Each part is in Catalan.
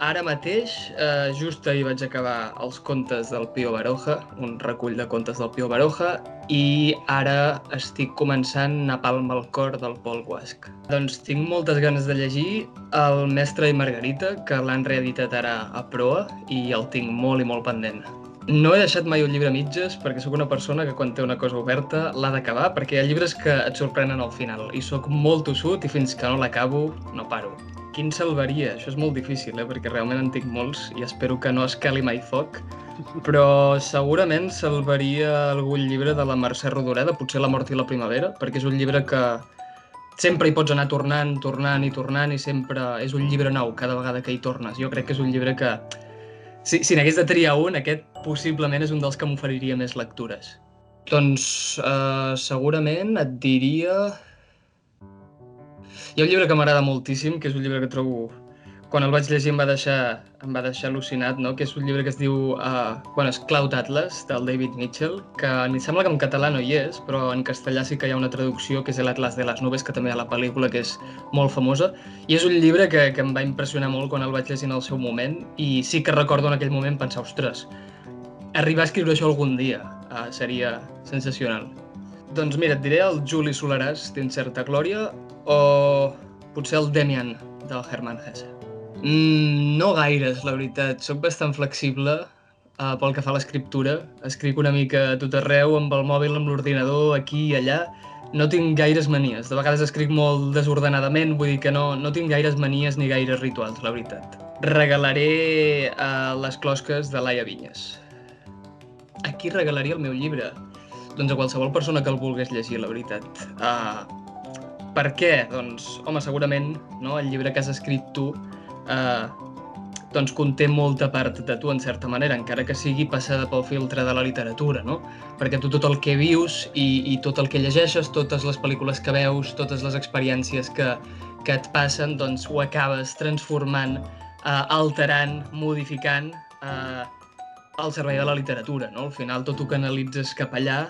Ara mateix, just ahir vaig acabar els contes del Pío Baroja, un recull de contes del Pío Baroja, i ara estic començant Napalm al cor del Paul Guasc. Doncs tinc moltes ganes de llegir El mestre i Margarita, que l'han reeditat ara a Proa, i el tinc molt i molt pendent. No he deixat mai un llibre a mitges perquè sóc una persona que quan té una cosa oberta l'ha d'acabar, perquè hi ha llibres que et sorprenen al final, i sóc molt tossut i fins que no l'acabo no paro. Quin salvaria? Això és molt difícil, perquè realment en tinc molts i espero que no es cali mai foc, però segurament salvaria algun llibre de la Mercè Rodoreda, potser La mort i la primavera, perquè és un llibre que sempre hi pots anar tornant i sempre és un llibre nou cada vegada que hi tornes. Jo crec que és un llibre que, si n'hagués de triar un, aquest possiblement és un dels que m'oferiria més lectures. Doncs segurament et diria... Hi ha un llibre que m'agrada moltíssim, que és un llibre que trobo... Quan el vaig llegir em va deixar al·lucinat, no? Que és un llibre que es diu és Cloud Atlas, del David Mitchell, que em sembla que en català no hi és, però en castellà sí que hi ha una traducció, que és l'Atlas de les nubes, que també hi ha la pel·lícula, que és molt famosa. I és un llibre que em va impressionar molt quan el vaig llegir en el seu moment, i sí que recordo en aquell moment pensar, ostres, arribar a escriure això algun dia seria sensacional. Doncs mira, et diré el Juli Soleràs d'Incerta Glòria o potser el Demian del Hermann Hesse. No gaires, la veritat. Soc bastant flexible pel que fa a l'escriptura. Escric una mica a tot arreu, amb el mòbil, amb l'ordinador, aquí i allà. No tinc gaires manies. De vegades escric molt desordenadament, vull dir que no tinc gaires manies ni gaires rituals, la veritat. Regalaré Les closques de Laia Vinyes. A qui regalaria el meu llibre? Doncs a qualsevol persona que el volgués llegir, la veritat. Per què? Doncs, home, segurament el llibre que has escrit tu doncs conté molta part de tu, en certa manera, encara que sigui passada pel filtre de la literatura, no? Perquè tu tot el que vius i tot el que llegeixes, totes les pel·lícules que veus, totes les experiències que et passen, doncs ho acabes transformant, alterant, modificant al servei de la literatura, no? Al final tot ho canalitzes cap allà,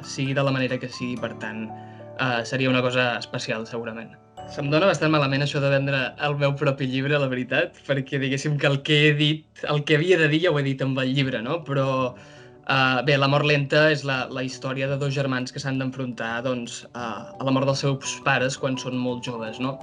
sigui de la manera que sigui, per tant, seria una cosa especial, segurament. Se'm dona bastant malament això de vendre el meu propi llibre, la veritat, perquè diguéssim que el que he dit, el que havia de dir ja ho he dit amb el llibre, no? Però bé, La mort lenta és la història de dos germans que s'han d'enfrontar doncs, a la mort dels seus pares quan són molt joves, no?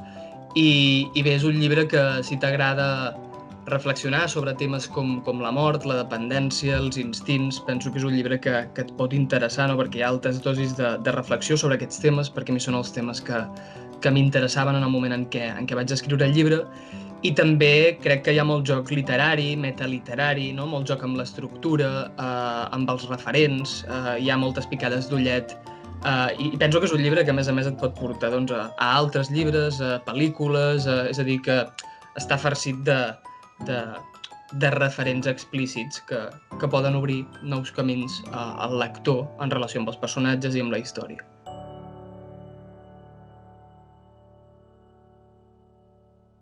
I bé, és un llibre que si t'agrada reflexionar sobre temes com la mort, la dependència, els instints, penso que és un llibre que et pot interessar, no? Perquè hi ha altes dosis de reflexió sobre aquests temes, perquè a mi són els temes que m'interessaven en el moment en què vaig escriure el llibre, i també crec que hi ha molt joc literari, metaliterari, no? Molt joc amb l'estructura, amb els referents, hi ha moltes picades d'ullet, i penso que és un llibre que a més et pot portar doncs, a altres llibres, a pel·lícules, és a dir, que està farcit de referents explícits que poden obrir nous camins al lector en relació amb els personatges i amb la història.